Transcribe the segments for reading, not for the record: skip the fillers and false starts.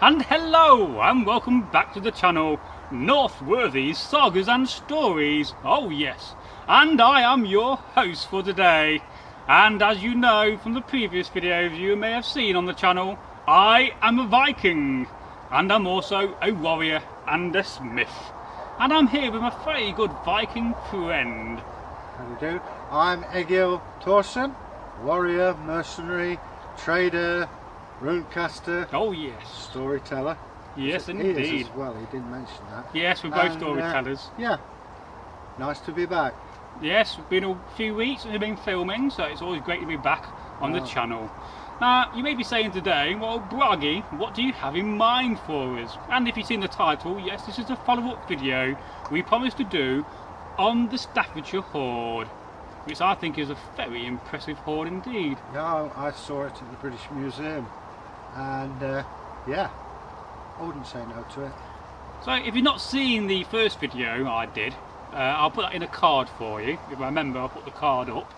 And hello, and welcome back to the channel, Northworthy Sagas and Stories. Oh yes, and I am your host for today. And as you know from the previous videos you may have seen on the channel, I am a Viking. And I'm also a warrior and a smith. And I'm here with my very good Viking friend. How do you do? I'm Egil Thorson, warrior, mercenary, trader, runecaster. Oh yes. Storyteller. Yes, He indeed. is as well, he didn't mention that. Yes, we're both And, storytellers. Yeah, nice to be back. Yes, it's been a few weeks since we've been filming, so it's always great to be back on the channel. Now, you may be saying today, well, Braggy, what do you have in mind for us? And if you've seen the title, yes, this is a follow-up video we promised to do on the Staffordshire Hoard, which I think is a very impressive hoard indeed. Yeah, I saw it at the British Museum, and yeah, I wouldn't say no to it. So if you've not seen the first video I did, I'll put that in a card for you. If I remember, I'll put the card up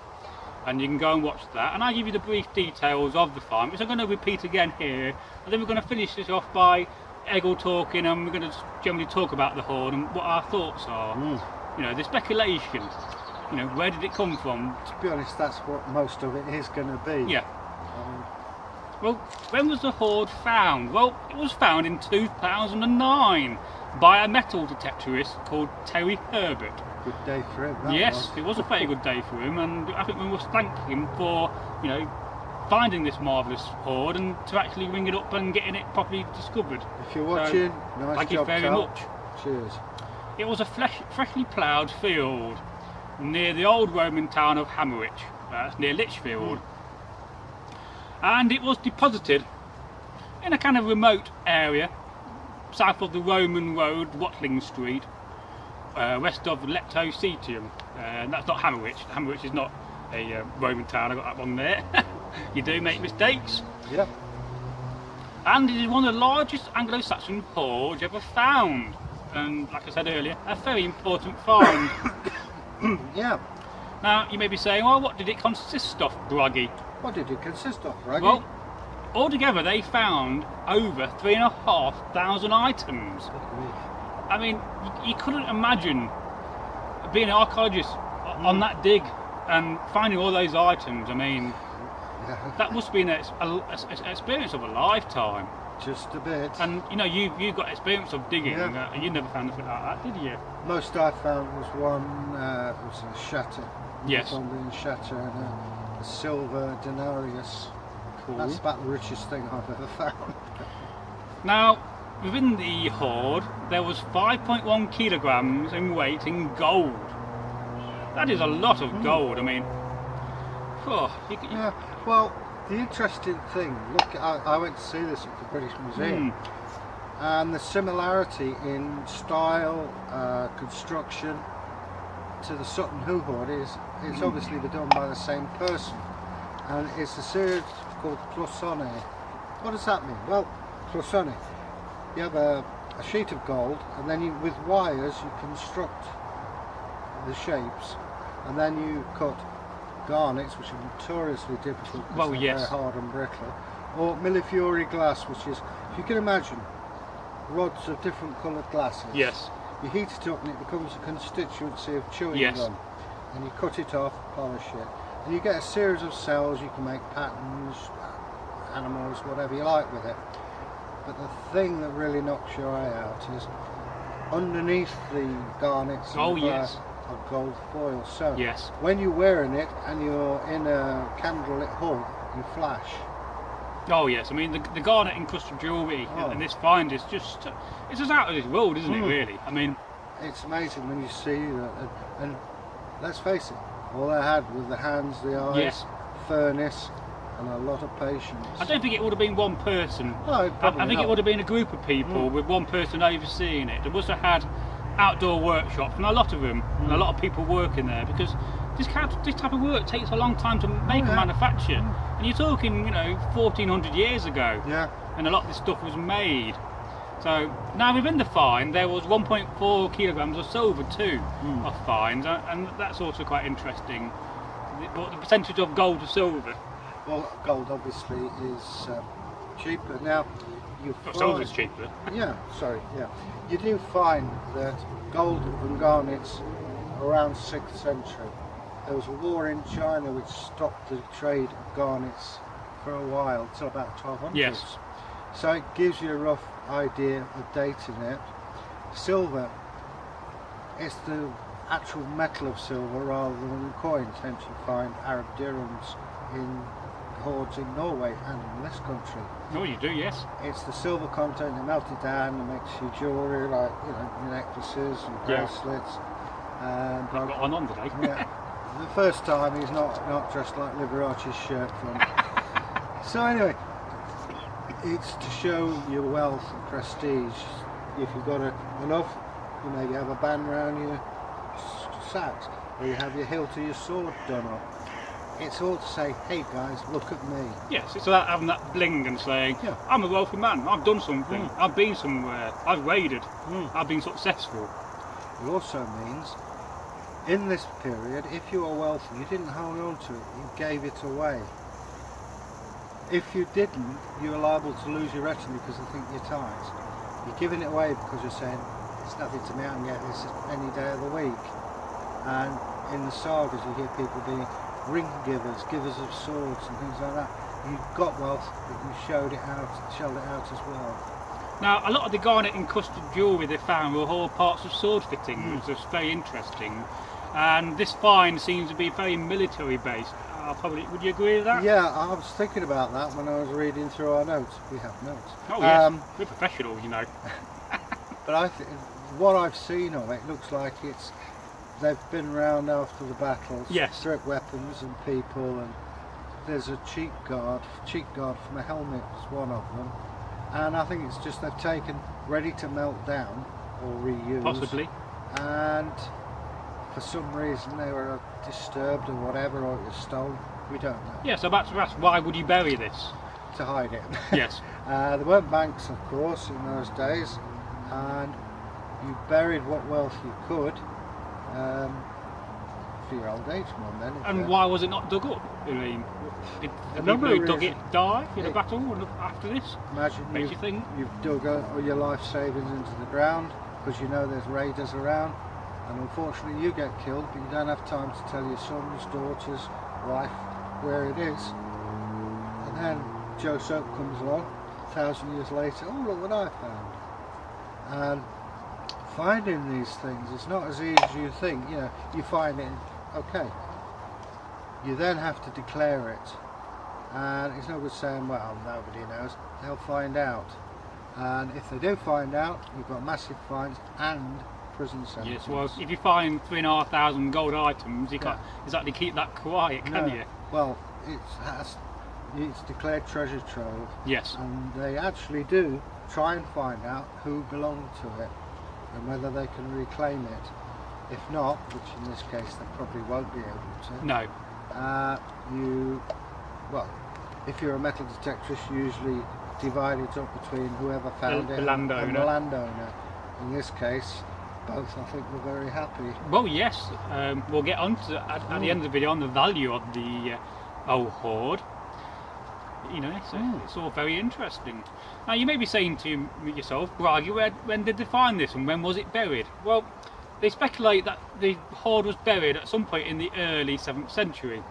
and you can go and watch that, and I'll give you the brief details of the find, which I'm going to repeat again here, and then we're going to finish this off by Egil talking, and we're going to generally talk about the hoard and what our thoughts are. You know, the speculation, you know, where did it come from? To be honest, that's what most of it is going to be. Yeah. Well, when was the hoard found? Well, it was found in 2009 by a metal detectorist called Terry Herbert. Good day for him. That Yes, it was a very good day for him, and I think we must thank him for, you know, finding this marvellous hoard and to actually ring it up and getting it properly discovered. If you're watching, nice thank you job, very Tal. much. Cheers. It was a freshly ploughed field near the old Roman town of Hammerich, near Lichfield. And it was deposited in a kind of remote area south of the Roman road, Watling Street, west of Lecto Cetium. And that's not Hammerich. Hammerich is not a Roman town, I got that wrong there. You do make mistakes. Yep. And it is one of the largest anglo-saxon hoards ever found. And like I said earlier, a very important find. Yeah. Now you may be saying, well, what did it consist of, Braggy? What did it consist of, Raggy? Well, altogether they found over 3,500 items. I mean, you couldn't imagine being an archaeologist on that dig and finding all those items. I mean, that must be an experience of a lifetime. Just a bit. And you know, you've got experience of digging, and you never found anything like that, did you? Most I found was one, it was a shatter. Yes. Northumbrian shatter and a silver denarius. Cool. That's about the richest thing I've ever found. Now, within the hoard, there was 5.1 kilograms in weight in gold. That is a lot of gold. I mean, Yeah. Well, the interesting thing. Look, I went to see this at the British Museum, and the similarity in style, construction to the Sutton Hoo hoard is it's obviously been done by the same person, and it's a series called cloisonné. What does that mean? Well, cloisonné, you have a sheet of gold, and then with wires you construct the shapes, and then you cut garnets, which are notoriously difficult because they're very hard and brittle, or millefiori glass, which is, if you can imagine, rods of different coloured glasses. Yes. You heat it up and it becomes a constituency of chewing gum, and you cut it off, polish it, and you get a series of cells. You can make patterns, animals, whatever you like with it. But the thing that really knocks your eye out is underneath the garnets and glass of gold foil. So when you're wearing it and you're in a candlelit hall, you flash. Oh yes, I mean the garnet encrusted jewellery and this find is just, it's just out of this world, isn't it really? I mean, it's amazing when you see that, and let's face it, all they had was the hands, the eyes, furnace, and a lot of patience. I don't think it would have been one person. No, probably I think not. it would have been a group of people with one person overseeing it. They must have had outdoor workshops, and a lot of them, and a lot of people working there, because this type of work takes a long time to make and manufacture. And you're talking, you know, 1400 years ago. Yeah. And a lot of this stuff was made. So now within the find there was 1.4 kilograms of silver too of finds, and that's also quite interesting. The percentage of gold to silver. Well, gold obviously is cheaper. Now, you Well, find, silver's cheaper. yeah, sorry, yeah. You do find that gold and garnets around 6th century. There was a war in China which stopped the trade of garnets for a while, till about 1200s. Yes. So it gives you a rough idea of dating it. Silver, it's the actual metal of silver rather than coins, hence you find Arab dirhams in hoards in Norway and in this country. Oh, you do, yes. It's the silver content that melt it down and makes you jewellery, like, you know, your necklaces and Yeah. bracelets. I've got one on today. Yeah. The first time he's not dressed like Liberace's shirt front. So anyway, it's to show your wealth and prestige. If you've got enough, you maybe have a band around your sax, or you have your hilt of your sword done up. It's all to say, hey guys, look at me. Yes, it's about having that bling and saying, Yeah. I'm a wealthy man, I've done something, I've been somewhere, I've raided, I've been successful. It also means, in this period, if you were wealthy, you didn't hold on to it, you gave it away. If you didn't, you were liable to lose your retinue because they think you're tight. You're giving it away because you're saying, it's nothing to me, I can get this any day of the week. And in the sagas you hear people being ring givers, givers of swords and things like that. You got wealth, but you showed it out as well. Now, a lot of the garnet encrusted jewellery they found were all parts of sword fittings, which is very interesting. And this find seems to be very military based. Would you agree with that? Yeah, I was thinking about that when I was reading through our notes. We have notes. Oh yes, we're professionals, you know. But I think what I've seen of it looks like they've been around after the battles, Yes. stripped weapons and people, and there's a cheek guard from a helmet is one of them, and I think it's just they've taken ready to melt down or reuse, Possibly. and for some reason they were disturbed or whatever, or it was stolen. We don't know. Yeah, so that's why would you bury this? To hide it. Yes. There weren't banks, of course, in those days, and you buried what wealth you could for your old age, Mum. Then. And why was it not dug up? I mean, did the number people who of dug it reasons. die in a battle after this? Imagine Makes you think. you've dug all your life savings into the ground because you know there's raiders around, and unfortunately you get killed, but you don't have time to tell your sons, daughters, wife where it is. And then Joe Soap comes along 1,000 years later. Oh, look what I found! And finding these things, it's not as easy as you think. You know, you find it, okay. You then have to declare it, and it's no good saying, well, nobody knows. They'll find out, and if they do find out, you've got massive fines and prison sentences. Yes, well, if you find 3,500 gold items, you can't Yeah. exactly keep that quiet, can No. you? Well, it's declared treasure trove, Yes. and they actually do try and find out who belonged to it and whether they can reclaim it. If not, which in this case they probably won't be able to, No. if you're a metal detectorist, you usually divide it up between whoever found The it and landowner. the landowner. In this case, both I think were very happy. Well, yes. We'll get on to at the end of the video on the value of the old hoard. You know, it's all very interesting. Now, you may be saying to yourself, Bragi, when did they find this and when was it buried? Well, they speculate that the hoard was buried at some point in the early 7th century.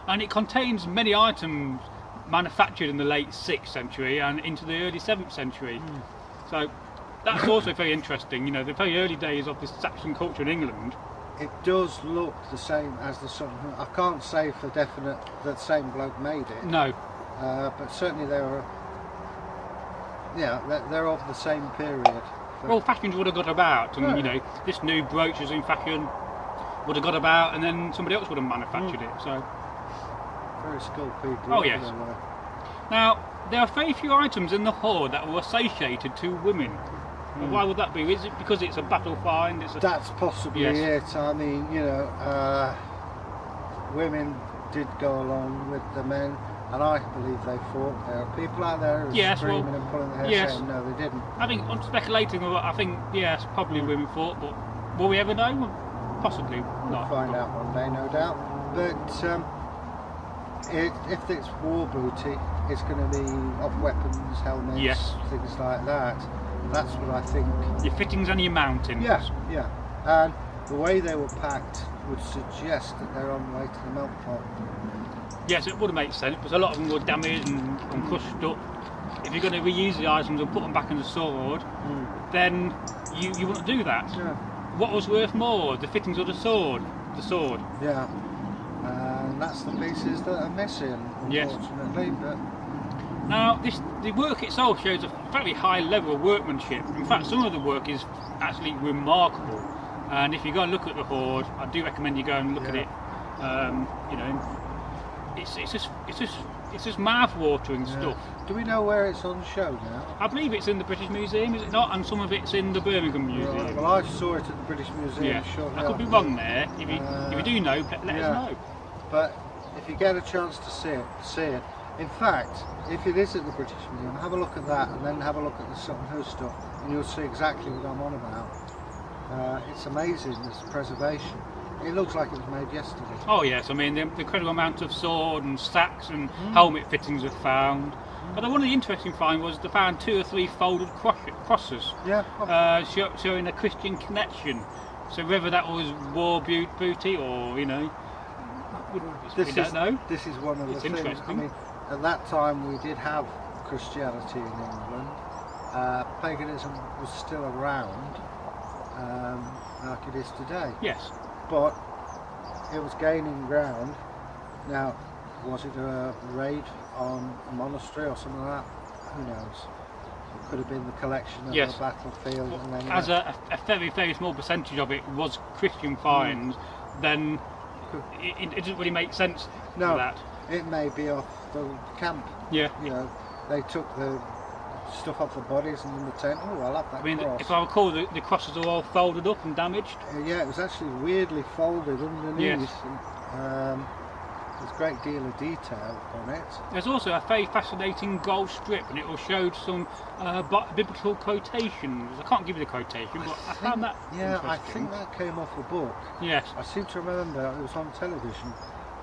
And it contains many items manufactured in the late 6th century and into the early 7th century. So that's also very interesting. You know, the very early days of this Saxon culture in England. It does look the same as the sun. I can't say for definite that the same bloke made it. No. But certainly they were, they're of the same period. Well, fashions would have got about, and you know, this new brooch is in fashion would have got about, and then somebody else would have manufactured it. So, very skilled people. Oh, yes. They were. now there are very few items in the hoard that were associated to women. Well, why would that be? Is it because it's a battle find? That's possibly it. I mean, women did go along with the men, and I believe they fought. There are people out there who are screaming and pulling their hair saying no, they didn't. I think, I'm speculating, I think, yes, probably women fought, but will we ever know? Possibly We'll not. find out one day, no doubt. But if it's war booty, it's going to be off weapons, helmets, Yes. things like that. That's what I think. Your fittings and your mountings. Yeah. And the way they were packed would suggest that they're on the way to the milk pot. Yes, it would make sense because a lot of them were damaged and crushed up. If you're going to reuse the items and put them back in the sword, then you wouldn't do that. Yeah. What was worth more, the fittings or the sword? The sword. Yeah. And that's the pieces that are missing, Yes. unfortunately. But Now, the work itself shows a very high level of workmanship. In fact, some of the work is actually remarkable. And if you go and look at the Hoard, I do recommend you go and look at it. You know, it's just mouth-watering stuff. do we know where it's on show now? I believe it's in the British Museum, is it not? And some of it's in the Birmingham Museum. Right, well, I saw it at the British Museum Yeah, shortly I could be after. wrong there. If you do know, let us know. But if you get a chance to see it. In fact, if it is at the British Museum, have a look at that and then have a look at the Sutton Hoo stuff and you'll see exactly what I'm on about. It's amazing, this preservation. It looks like it was made yesterday. Oh yes, I mean the incredible amount of sword and stacks and helmet fittings were found. But one of the interesting finds was they found 2 or 3 folded crosses, Yeah. showing a Christian connection. So whether that was war booty or we don't know. This is one of the It's things. interesting. I mean, at that time we did have Christianity in England. Paganism was still around, like it is today. Yes. But it was gaining ground. Now, was it a raid on a monastery or something like that? Who knows? It could have been the collection of Yes. the battlefield. And then As a very, very small percentage of it was Christian finds, then it doesn't really make sense for no, that. it may be off the camp. Yeah. You know, they took the stuff off the bodies and in the tent. Oh, I love that I mean, cross. if I recall, the crosses are all folded up and damaged. Yeah, it was actually weirdly folded underneath. Yes. And, there's a great deal of detail on it. There's also a very fascinating gold strip, and it will show some biblical quotations. I can't give you the quotation, but I found that Yeah, I interesting. think that came off a book. Yes. I seem to remember it was on television,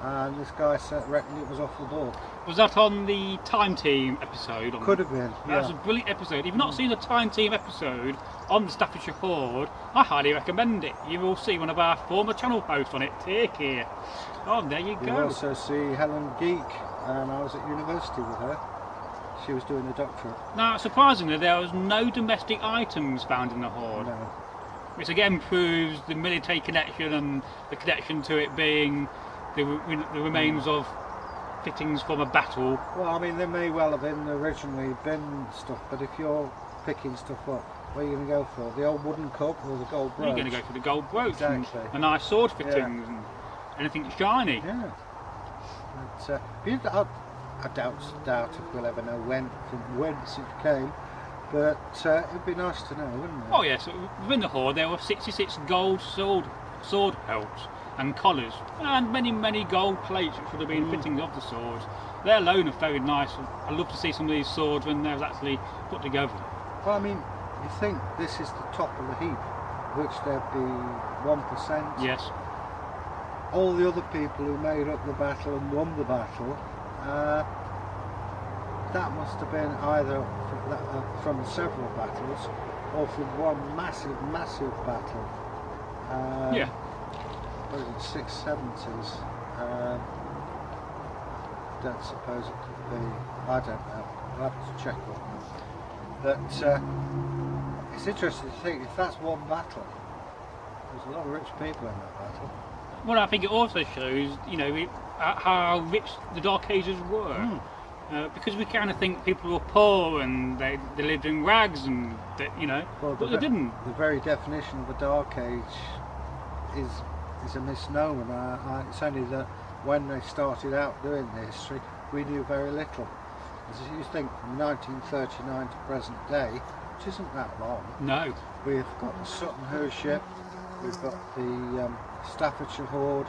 and this guy reckoned it was off the book. Was that on the Time Team episode? Could have been. That was a brilliant episode. If you've not seen the Time Team episode on the Staffordshire Hoard, I highly recommend it. You will see one of our former channel hosts on it. Take care. Oh, there you You go. also see Helen Geek, and I was at university with her. She was doing a doctorate. Now, surprisingly, there was no domestic items found in the Hoard, No. which again proves the military connection and the connection to it being the remains of fittings from a battle. Well, I mean, there may well have originally been stuff, but if you're picking stuff up, what are you going to go for? The old wooden cup or the gold brooch? You're going to go for the gold brooch and Exactly. a nice sword fittings and anything shiny. Yeah. But, I doubt if we'll ever know from whence it came, but it'd be nice to know, wouldn't it? Oh yes, within the Hoard there were 66 gold sword hilts and collars, and many gold plates which would have been fittings of the swords. They alone are very nice. I'd love to see some of these swords when they're actually put together. Well, I mean, you think this is the top of the heap, which there'd be 1%. Yes. All the other people who made up the battle and won the battle, that must have been either from several battles or from one massive battle. Yeah. What is it, 670s? Don't suppose it could be. I don't know. I'll have to check on that. But it's interesting to think if that's one battle. There's a lot of rich people in that battle. Well, I think it also shows, how rich the Dark Ages were. Because we kind of think people were poor and they lived in rags and, Well, but they didn't. The very definition of a Dark Age is a misnomer. It's only that when they started out doing the history, we knew very little. As you think, from 1939 to present day, which isn't that long, No. we've got the Sutton Hoo ship, we've got the Staffordshire Hoard,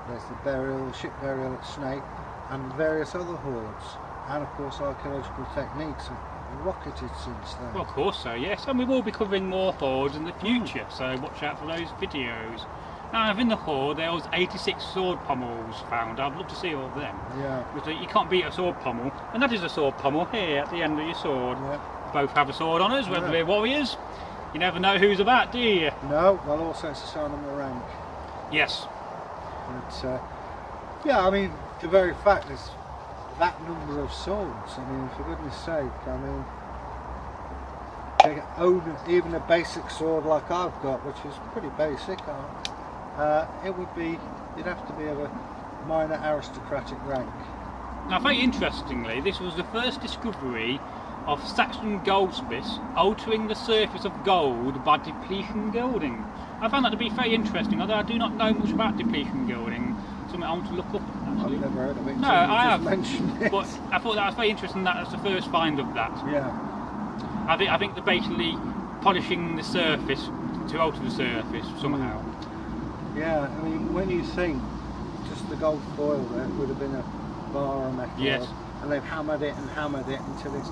there's the ship burial at Snape, and various other hoards. And of course archaeological techniques have rocketed since then. Well, of course so, yes. And we will be covering more hoards in the future, so watch out for those videos. Now, within the hoard, there was 86 sword pommels found. I'd love to see all of them. Yeah. Because you can't beat a sword pommel, and that is a sword pommel here at the end of your sword. Yeah. Both have a sword on us, whether Yeah. they're warriors. You never know who's about, do you? No, well, also it's a sign of the rank. Yes. But, yeah, I mean, the very fact there's that number of swords, I mean, for goodness sake, I mean, to own even a basic sword like I've got, which is pretty basic, it would be, you'd have to be of a minor aristocratic rank. Now, very interestingly, this was the first discovery of Saxon goldsmiths altering the surface of gold by depletion gilding. I found that to be very interesting, although I do not know much about depletion gilding. Something I want to look up, actually. I've never heard of it. No, until you I just have. mentioned it. But I thought that was very interesting. That was the first find of that. Yeah. I think they're basically polishing the surface to alter the surface somehow. Yeah, I mean, when you think just the gold foil there would have been a bar of metal. Yes. And they've hammered it until it's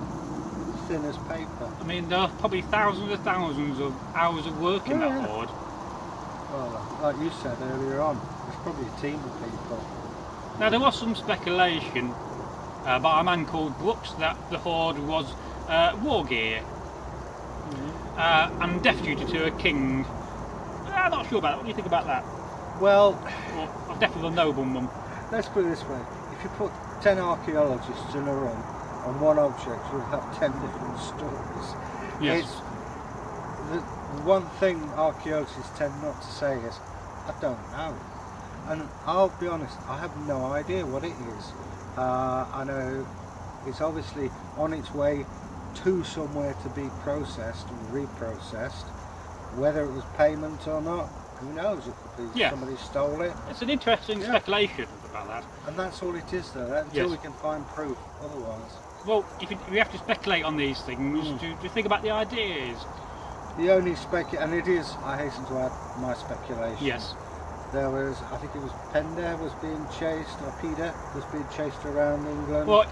thin as paper. I mean, there are probably thousands of hours of work in that hoard. Well, like you said earlier on, there's probably a team of people. Now, there was some speculation by a man called Brooks that the hoard was war gear and death duty to a king. I'm not sure about that. What do you think about that? Well, Or death of a nobleman? let's put it this way. If you put 10 archaeologists in a room on one object, you'll have 10 different stories. Yes. It's, the one thing archaeologists tend not to say is, I don't know. And I'll be honest, I have no idea what it is. I know it's obviously on its way to somewhere to be processed and reprocessed. Whether it was payment or not, who knows? It could be somebody stole it. It's an interesting speculation about that. And that's all it is though, until we can find proof otherwise. Well, if we have to speculate on these things, to think about the ideas. The only and it is, I hasten to add, my speculation. Yes. There was, I think it was Penda was being chased, or Peda was being chased around England. Well,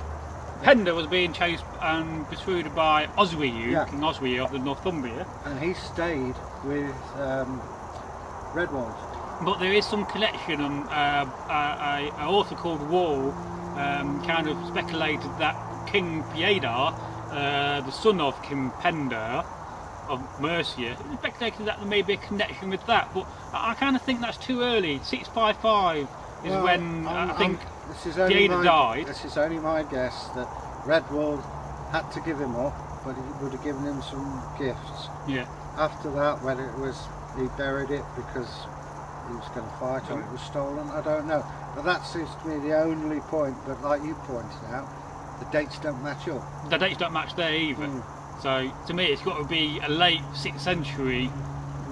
Penda was being chased and pursued by Oswiu, King Oswiu of the Northumbria. And he stayed with Redwald. But there is some connection, and an author called Wall kind of speculated that King Piedar, the son of King Penda of Mercia, speculated that there may be a connection with that, but I kind of think that's too early. 655 is when I think Piedar died. This is only my guess that Redwald had to give him up, but he would have given him some gifts. Yeah. After that, whether it was he buried it because he was going to fight or it was stolen, I don't know. But that seems to me the only point, but like you pointed out, the dates don't match up. The dates don't match there either. So to me it's got to be a late 6th century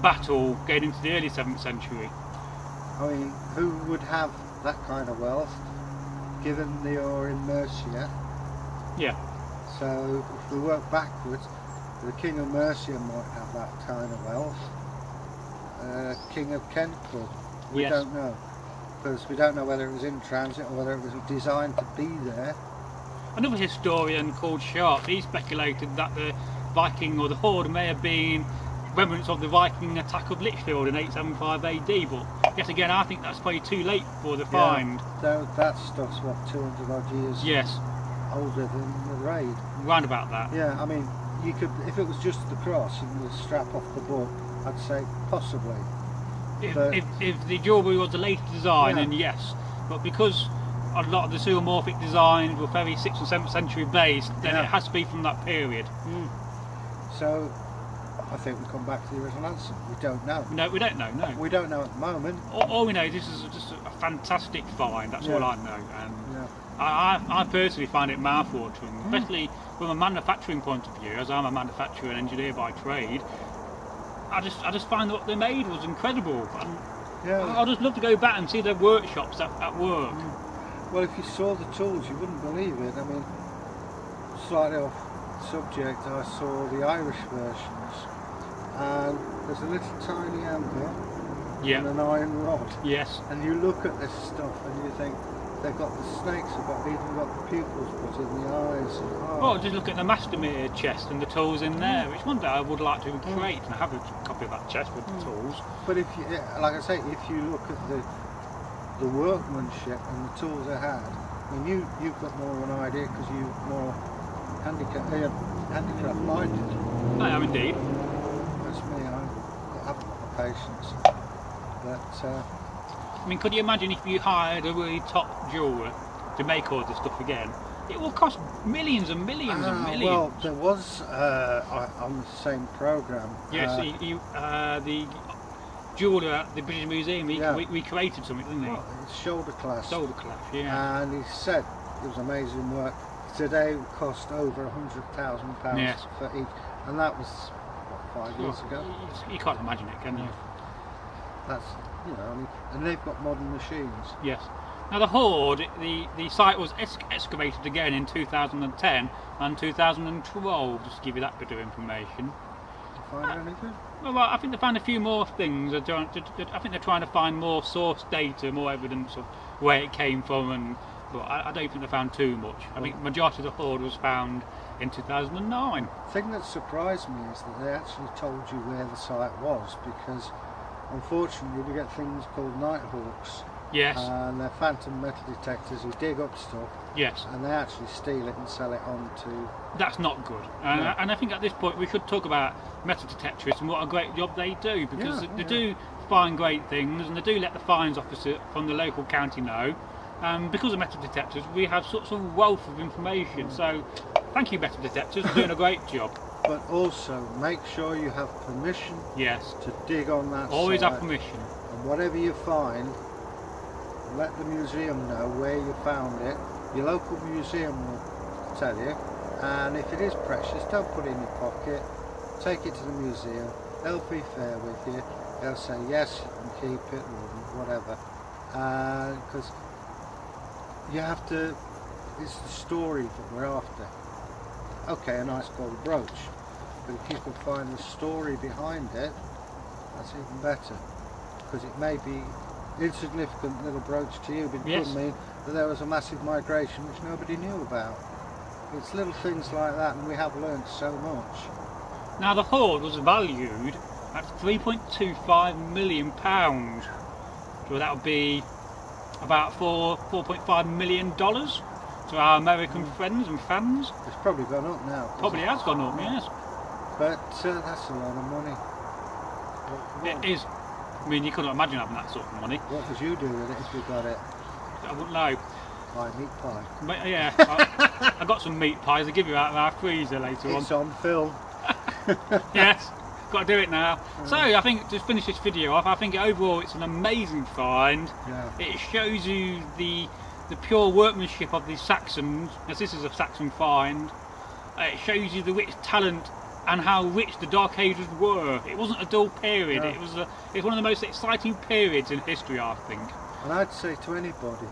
battle going into the early 7th century. I mean, who would have that kind of wealth given they are in Mercia? Yeah. So if we work backwards, the King of Mercia might have that kind of wealth. King of Kent could. We don't know. Because we don't know whether it was in transit or whether it was designed to be there. Another historian called Sharp, he speculated that the Viking or the Hoard may have been remnants of the Viking attack of Lichfield in 875 AD, but yet again I think that's probably too late for the find. That stuff's what, 200 odd years older than the raid. Round about that. Yeah, I mean, you could, if it was just the cross and the strap off the book, I'd say possibly. If the jewellery was the latest design, then yes, but because a lot of the zoomorphic designs were very 6th and 7th century based, then it has to be from that period. So I think we come back to the original answer. We don't know. No, we don't know. No, we don't know at the moment. All we know, this is just a fantastic find. That's all I know, and I personally find it mouth-watering, especially from a manufacturing point of view. As I'm a manufacturer and engineer by trade, I just find that what they made was incredible. And I'd just love to go back and see their workshops at work. Well, if you saw the tools, you wouldn't believe it. I mean, slightly off subject, I saw the Irish versions, and there's a little tiny anvil and an iron rod. Yes. And you look at this stuff and you think, They've got the snakes, even got the pupils put in the eyes. And, Well, just look at the Mastermere chest and the tools in there, which one day I would like to create and have a copy of that chest with the tools. But if you, like I say, if you look at the workmanship and the tools they had, I mean, you've got more of an idea because you're more handicraft minded. I am indeed. That's me. I haven't got the patience. But I mean, could you imagine if you hired a really top jeweller to make all this stuff again? It will cost millions and millions and millions. Well, there was on the same programme. Yes, the jeweller at the British Museum, he recreated something, didn't he? Well, it's shoulder clasp. Shoulder clasp, yeah. And he said it was amazing work. Today it would cost over £100,000 for each, and that was what, 5 years ago. You can't imagine it, can you? That's, you know, I mean, and they've got modern machines. Yes. Now the Hoard, the site was excavated again in 2010 and 2012, just to give you that bit of information. Did you find anything? Well, I think they found a few more things. I think they're trying to find more source data, more evidence of where it came from, and but I don't think they found too much. I think the majority of the Hoard was found in 2009. The thing that surprised me is that they actually told you where the site was, because unfortunately we get things called nighthawks. Yes. And they're phantom metal detectors who dig up stuff. Yes. And they actually steal it and sell it on to... That's not good. And I think at this point we should talk about metal detectorists and what a great job they do, because they do find great things, and they do let the fines officer from the local county know. Because of metal detectors, we have such a wealth of information. So thank you, metal detectors, for doing a great job. But also make sure you have permission to dig on that Always site. have permission. And whatever you find, let the museum know where you found it. Your local museum will tell you, and if it is precious, don't put it in your pocket, take it to the museum. They'll be fair with you. They'll say yes, you can keep it or whatever, because you have to, it's the story that we're after. Okay, a nice gold brooch, but if you can find the story behind it, that's even better, because it may be insignificant little brooch to you, but it could mean that there was a massive migration which nobody knew about. It's little things like that, and we have learned so much. Now the Hoard was valued at £3.25 million, so that would be about $4.5 million to our American friends and fans. It's probably gone up now. Probably has gone up, yes. But that's a lot of money. It is. I mean, you couldn't imagine having that sort of money. What would you do with it if you got it? I wouldn't know. Buy meat pie. But yeah, I got some meat pies. They give you out of our freezer later on. It's on film. Yes, got to do it now. So I think to finish this video off, I think overall it's an amazing find. Yeah. It shows you the pure workmanship of the Saxons, as this is a Saxon find. It shows you the rich talent and how rich the Dark Ages were. It wasn't a dull period. It was one of the most exciting periods in history, I think. And I'd say to anybody,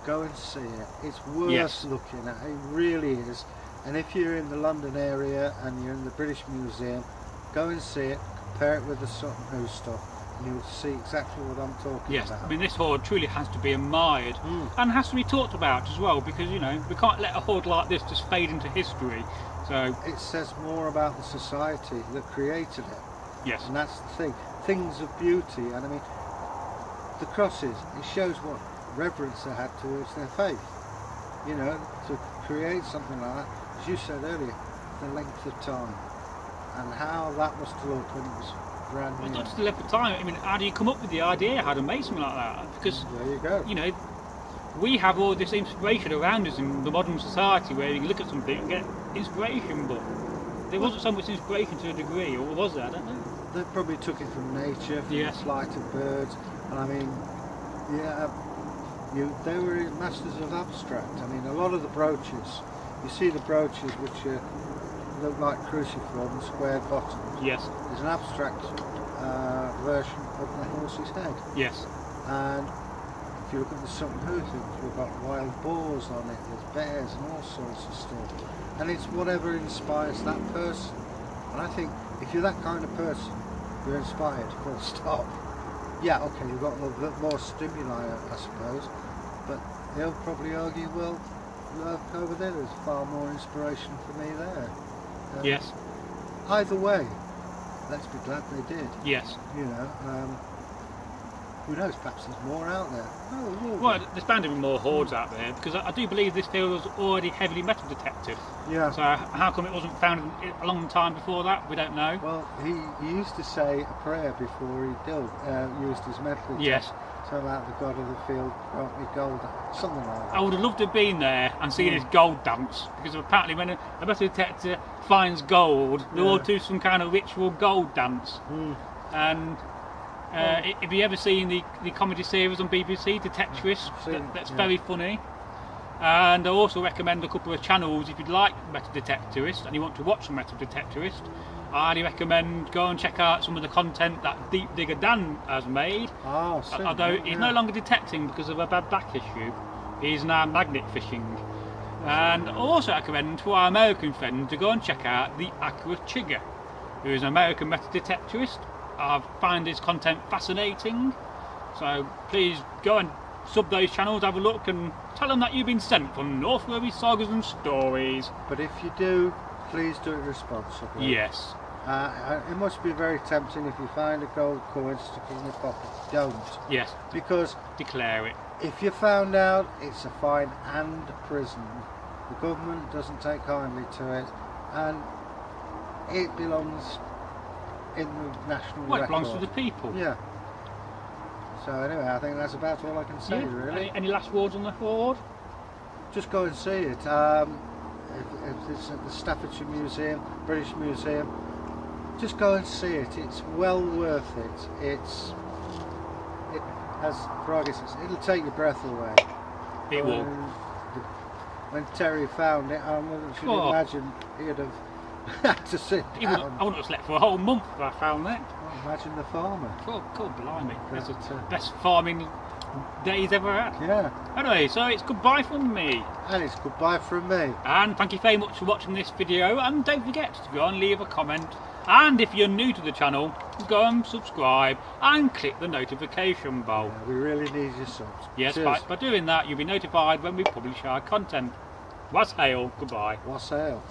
go and see it. It's worth looking at. It really is. And if you're in the London area and you're in the British Museum, go and see it. Compare it with the Sutton Hoo stuff, and you'll see exactly what I'm talking about. I mean, this hoard truly has to be admired and has to be talked about as well, because you know we can't let a hoard like this just fade into history. So it says more about the society that created it. Yes. And that's the thing. Things of beauty, and I mean, the crosses, it shows what reverence they had towards their faith. You know, to create something like that, as you said earlier, the length of time, and how that must look when it was brand new. Well, not just the length of time, I mean, how do you come up with the idea how to make something like that? Because, there you go. You know, we have all this inspiration around us in the modern society where you can look at something and get inspiration, but there wasn't so much inspiration to a degree, or was there? I don't know. They probably took it from nature, from the flight of birds, and I mean, they were masters of abstract. I mean, a lot of the brooches, you see the brooches which look like cruciform, squared bottoms. Yes. There's an abstract version of the horse's head. Yes. And if you look at the Sutton Hoo things, we've got wild boars on it, there's bears and all sorts of stuff. And it's whatever inspires that person. And I think if you're that kind of person, you're inspired, full stop. Yeah, okay, you've got a little bit more stimuli, I suppose, but he'll probably argue, well, look over there, there's far more inspiration for me there. Yes. Either way, let's be glad they did. Yes. You know, who knows, perhaps there's more out there. Oh, well, there's bound to be more hoards out there, because I do believe this field was already heavily metal detected. yeah. So how come it wasn't found a long time before that? We don't know. Well, he used to say a prayer before he used his metal detector. Yes. So like the God of the field brought me gold, something like that. I would have loved to have been there and seen his gold dance, because apparently when a metal detector finds gold, they all do some kind of ritual gold dance. And if you ever seen the comedy series on BBC, Detectorist, that's very funny. And I also recommend a couple of channels if you'd like Metal Detectorist and you want to watch some Metal Detectorist. I highly recommend go and check out some of the content that Deep Digger Dan has made. Although he's no longer detecting because of a bad back issue, he's now magnet fishing. And I also recommend to our American friend to go and check out the Accurate Chigger, who is an American metal detectorist. I find his content fascinating, so please go and sub those channels, have a look, and tell them that you've been sent from Northworthy Sagas and Stories. But if you do, please do it responsibly. Yes. It must be very tempting if you find a gold coin, stick it in your pocket. Don't. Yes. Because declare it. if you're found out, it's a fine and a prison. The government doesn't take kindly to it, and it belongs in the national Well, it record. belongs to the people. Yeah. So anyway, I think that's about all I can say, really. Any last words on the hoard? Just go and see it. If it's at the Staffordshire Museum, British Museum, just go and see it. It's well worth it. It has, for argument's sake, it'll take your breath away. It will. When Terry found it, I should imagine he'd have had to sit down. I wouldn't have slept for a whole month if I found that. Well, imagine the farmer. God blimey. That's the But, best farming day he's ever had. Yeah. Anyway, so it's goodbye from me. And it's goodbye from me. And thank you very much for watching this video, and don't forget to go and leave a comment, and if you're new to the channel, go and subscribe and click the notification bell. Yeah, we really need your subs. Yes, Cheers. by doing that you'll be notified when we publish our content. Was hail, goodbye. Wassail.